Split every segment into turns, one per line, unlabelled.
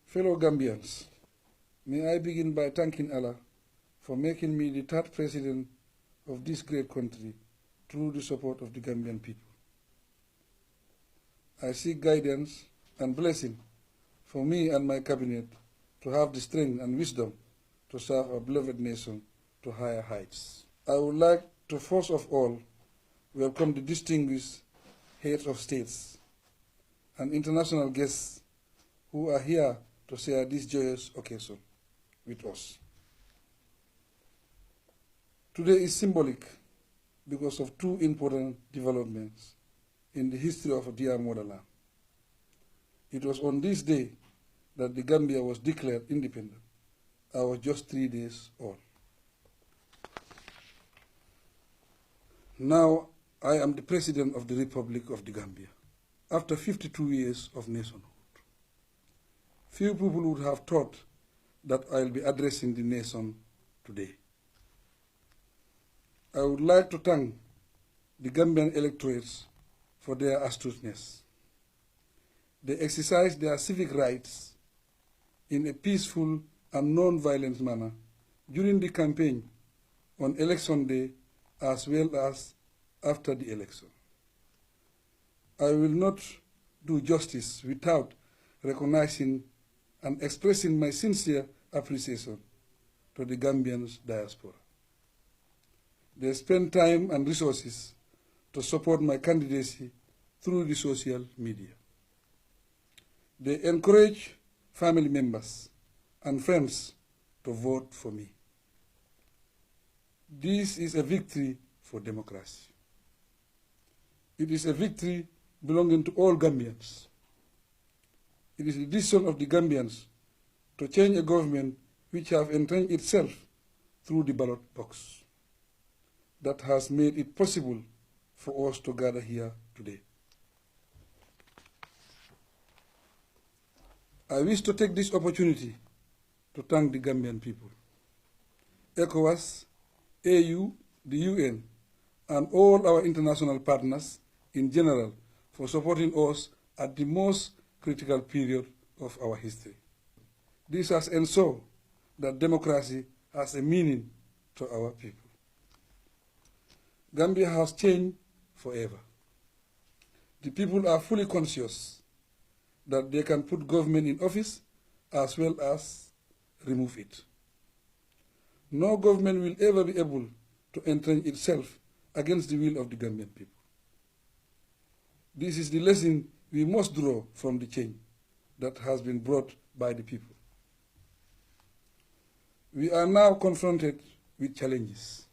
Fellow Gambians, may I begin by thanking Allah for making me the third president of this great country through the support of the Gambian people. I seek guidance and blessing for me and my cabinet to have the strength and wisdom to serve our beloved nation to higher heights. I would like to first of all welcome the distinguished heads of states and international guests who are here to share this joyous occasion with us. Today is symbolic because of two important developments in the history of dear motherland. It was on this day that the Gambia was declared independent. I was just 3 days old. Now I am the President of the Republic of the Gambia, after 52 years of nationhood. Few people would have thought that I'll be addressing the nation today. I would like to thank the Gambian electorates for their astuteness. They exercised their civic rights in a peaceful and non-violent manner during the campaign on election day as well as after the election. I will not do justice without recognizing and expressing my sincere appreciation to the Gambian diaspora. They spent time and resources to support my candidacy through the social media. They encourage family members and friends to vote for me. This is a victory for democracy. It is a victory belonging to all Gambians. It is the decision of the Gambians to change a government which have entrenched itself through the ballot box that has made it possible for us to gather here today. I wish to take this opportunity to thank the Gambian people, ECOWAS, AU, the UN, and all our international partners in general for supporting us at the most critical period of our history. This has ensured that democracy has a meaning to our people. Gambia has changed forever. The people are fully conscious that they can put government in office as well as remove it. No government will ever be able to entrench itself against the will of the Gambian people. This is the lesson we must draw from the change that has been brought by the people. We are now confronted with challenges.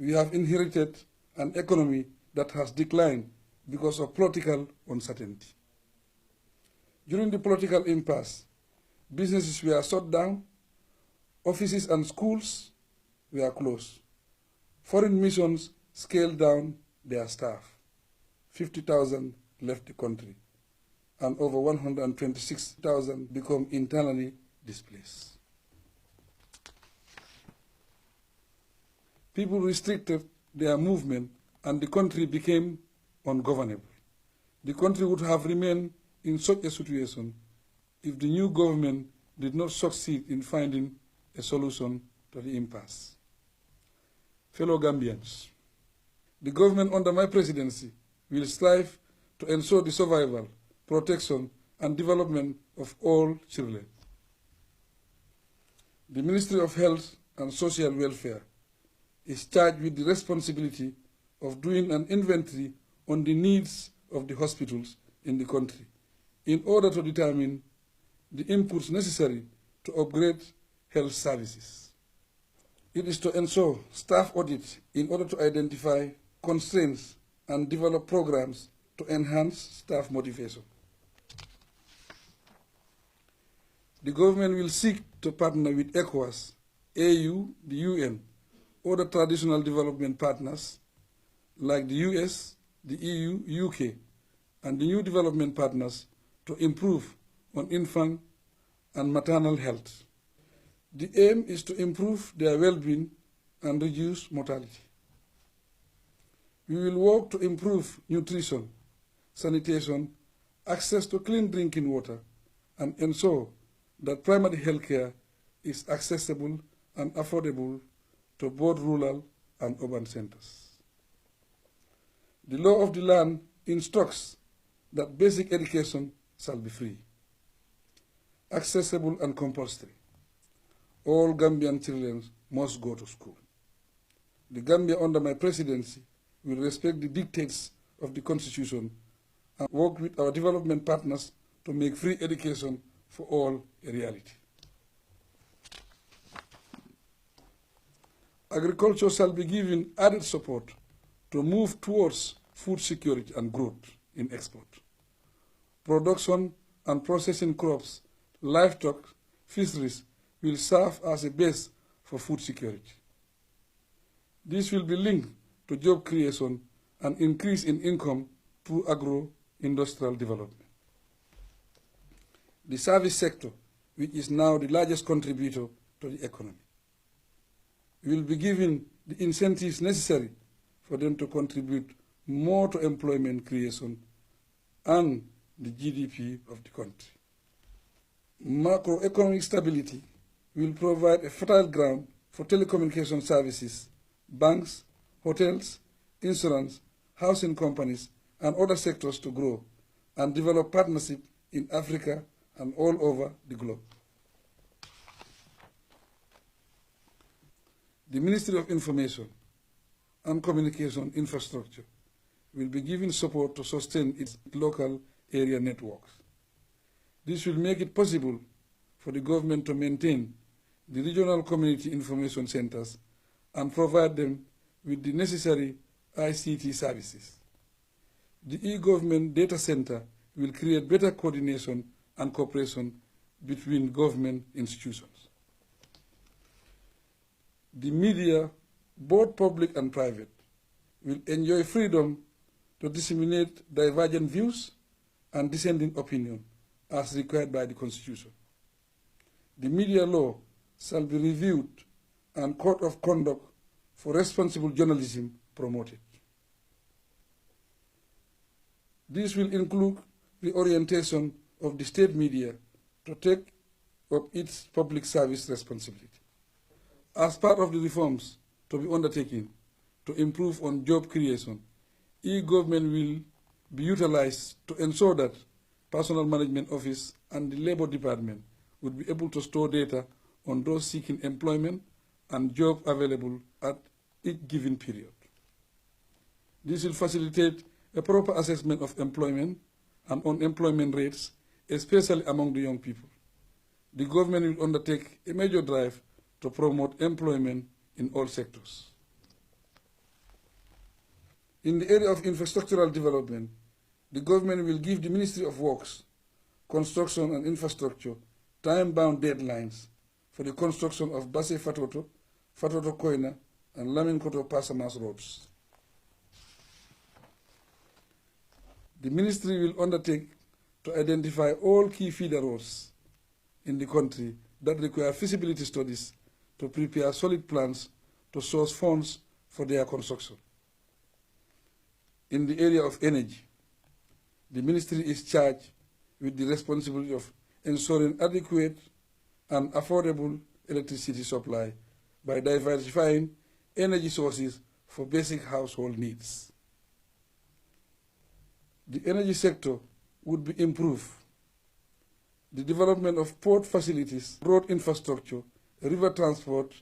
We have inherited an economy that has declined because of political uncertainty. During the political impasse, businesses were shut down, offices and schools were closed. Foreign missions scaled down their staff. 50,000 left the country, and over 126,000 become internally displaced. People restricted their movement and the country became ungovernable. The country would have remained in such a situation if the new government did not succeed in finding a solution to the impasse. Fellow Gambians, the government under my presidency will strive to ensure the survival, protection, and development of all children. The Ministry of Health and Social Welfare is charged with the responsibility of doing an inventory on the needs of the hospitals in the country in order to determine the inputs necessary to upgrade health services. It is to ensure staff audit in order to identify constraints and develop programs to enhance staff motivation. The government will seek to partner with ECOWAS, AU, the UN, other traditional development partners like the US, the EU, UK, and the new development partners to improve on infant and maternal health. The aim is to improve their well-being and reduce mortality. We will work to improve nutrition, sanitation, access to clean drinking water, and ensure that primary health care is accessible and affordable to both rural and urban centers. The law of the land instructs that basic education shall be free, accessible and compulsory. All Gambian children must go to school. The Gambia under my presidency will respect the dictates of the Constitution and work with our development partners to make free education for all a reality. Agriculture shall be given added support to move towards food security and growth in export. Production and processing crops, livestock, fisheries will serve as a base for food security. This will be linked to job creation and increase in income through agro-industrial development. The service sector, which is now the largest contributor to the economy, will be given the incentives necessary for them to contribute more to employment creation and the GDP of the country. Macroeconomic stability will provide a fertile ground for telecommunication services, banks, hotels, insurance, housing companies, and other sectors to grow and develop partnership in Africa and all over the globe. The Ministry of Information and Communication Infrastructure will be given support to sustain its local area networks. This will make it possible for the government to maintain the regional community information centers and provide them with the necessary ICT services. The e-government data center will create better coordination and cooperation between government institutions. The media, both public and private, will enjoy freedom to disseminate divergent views and dissenting opinion as required by the Constitution. The media law shall be reviewed and code of conduct for responsible journalism promoted. This will include the orientation of the state media to take up its public service responsibility. As part of the reforms to be undertaken to improve on job creation, e-government will be utilized to ensure that Personnel Management Office and the Labor Department would be able to store data on those seeking employment and job available at each given period. This will facilitate a proper assessment of employment and unemployment rates, especially among the young people. The government will undertake a major drive to promote employment in all sectors. In the area of infrastructural development, the government will give the Ministry of Works, Construction and Infrastructure time-bound deadlines for the construction of Basse Fatoto, Fatoto Koina, and Laminkoto Pasamas roads. The ministry will undertake to identify all key feeder roads in the country that require feasibility studies to prepare solid plans to source funds for their construction. In the area of energy, the ministry is charged with the responsibility of ensuring adequate and affordable electricity supply by diversifying energy sources for basic household needs. The energy sector would be improved. The development of port facilities, road infrastructure, river transport,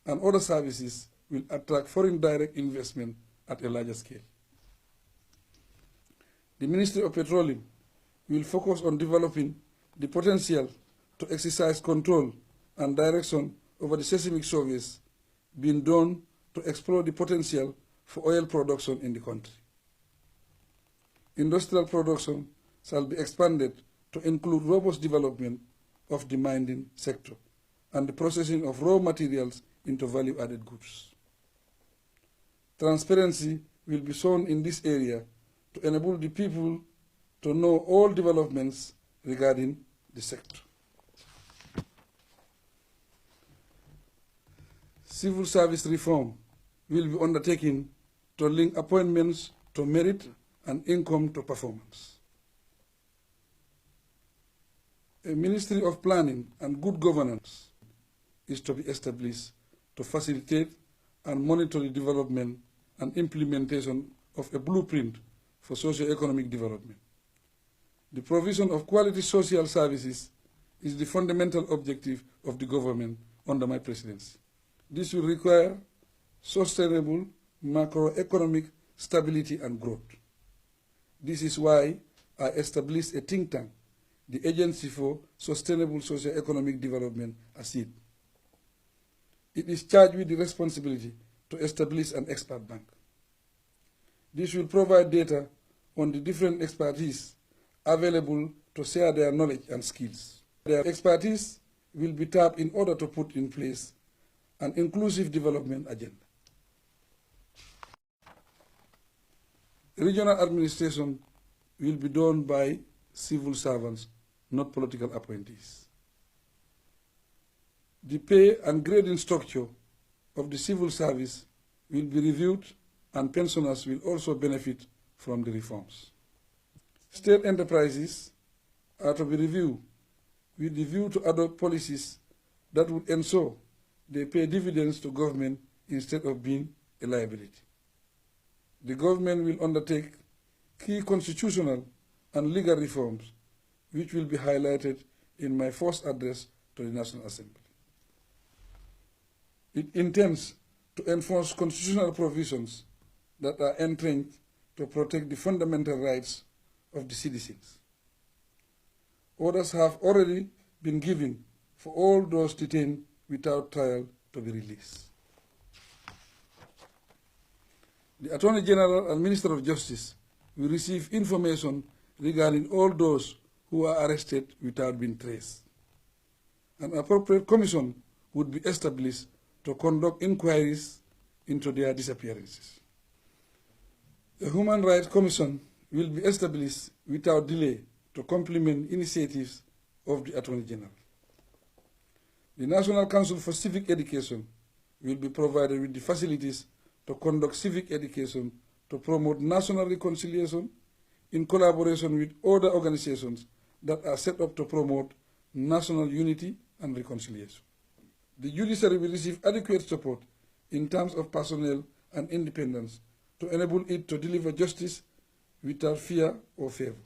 and other services will attract foreign direct investment at a larger scale. The Ministry of Petroleum will focus on developing the potential to exercise control and direction over the seismic surveys being done to explore the potential for oil production in the country. Industrial production shall be expanded to include robust development of the mining sector and the processing of raw materials into value-added goods. Transparency will be shown in this area to enable the people to know all developments regarding the sector. Civil service reform will be undertaken to link appointments to merit and income to performance. A Ministry of Planning and Good Governance is to be established to facilitate and monitor the development and implementation of a blueprint for socio-economic development. The provision of quality social services is the fundamental objective of the government under my presidency. This will require sustainable macroeconomic stability and growth. This is why I established a think tank, the Agency for Sustainable Socio-Economic Development, ASEED. It is charged with the responsibility to establish an expert bank. This will provide data on the different expertise available to share their knowledge and skills. Their expertise will be tapped in order to put in place an inclusive development agenda. Regional administration will be done by civil servants, not political appointees. The pay and grading structure of the civil service will be reviewed, and pensioners will also benefit from the reforms. State enterprises are to be reviewed with the view to adopt policies that would ensure they pay dividends to government instead of being a liability. The government will undertake key constitutional and legal reforms, which will be highlighted in my first address to the National Assembly. It intends to enforce constitutional provisions that are entrenched to protect the fundamental rights of the citizens. Orders have already been given for all those detained without trial to be released. The Attorney General and Minister of Justice will receive information regarding all those who are arrested without being traced. An appropriate commission would be established to conduct inquiries into their disappearances. A Human Rights Commission will be established without delay to complement initiatives of the Attorney General. The National Council for Civic Education will be provided with the facilities to conduct civic education to promote national reconciliation in collaboration with other organizations that are set up to promote national unity and reconciliation. The judiciary will receive adequate support in terms of personnel and independence to enable it to deliver justice without fear or favor.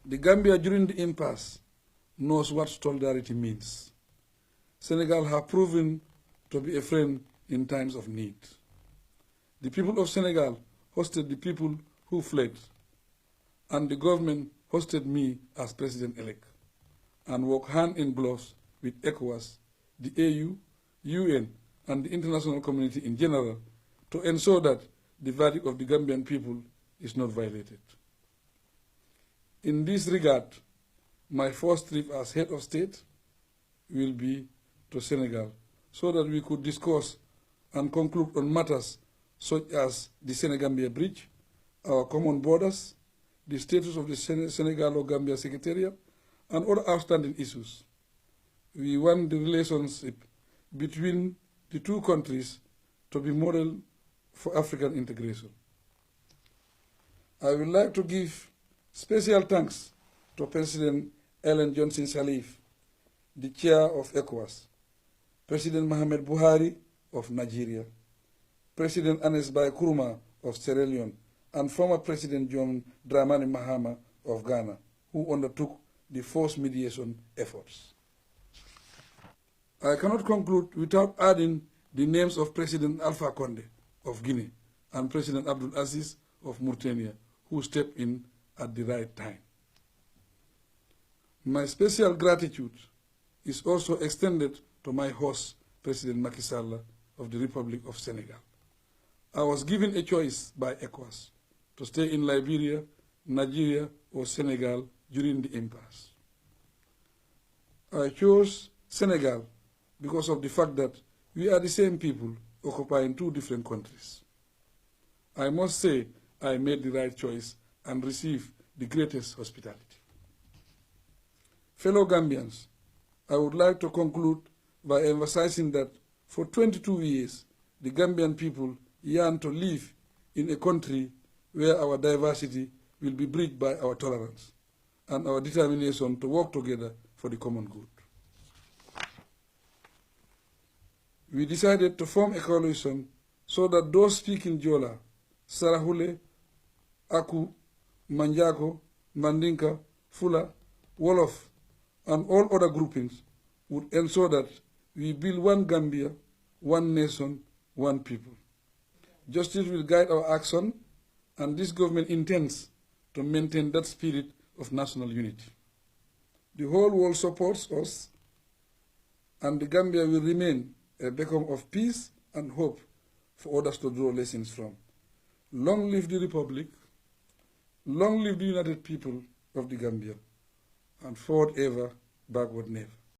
The Gambia during the impasse knows what solidarity means. Senegal have proven to be a friend in times of need. The people of Senegal hosted the people who fled, and the government hosted me as president-elect, and worked hand in gloves with ECOWAS, the AU, UN, and the international community in general to ensure that the verdict of the Gambian people is not violated. In this regard, my first trip as head of state will be to Senegal so that we could discuss and conclude on matters such as the Senegambia Bridge, our common borders, the status of the Senegal-Gambia Secretariat, and other outstanding issues. We want the relationship between the two countries to be model for African integration. I would like to give special thanks to President Ellen Johnson Sirleaf, the chair of ECOWAS, President Mohamed Buhari of Nigeria, President Anes Bai Kuruma of Sierra Leone, and former President John Dramani Mahama of Ghana, who undertook the forced mediation efforts. I cannot conclude without adding the names of President Alpha Conde of Guinea and President Abdul Aziz of Mauritania, who stepped in at the right time. My special gratitude is also extended to my host, President Macky Sall of the Republic of Senegal. I was given a choice by ECOWAS to stay in Liberia, Nigeria, or Senegal during the impasse. I chose Senegal because of the fact that we are the same people occupying two different countries. I must say I made the right choice and received the greatest hospitality. Fellow Gambians, I would like to conclude by emphasizing that for 22 years, the Gambian people yearn to live in a country where our diversity will be bridged by our tolerance. and our determination to work together for the common good. We decided to form a coalition so that those speaking Jola, Sarahule, Aku, Manjago, Mandinka, Fula, Wolof, and all other groupings would ensure that we build one Gambia, one nation, one people. Justice will guide our action, and this government intends to maintain that spirit of national unity. The whole world supports us, and the Gambia will remain a beacon of peace and hope for others to draw lessons from. Long live the Republic, long live the United People of the Gambia, and forward ever, backward never.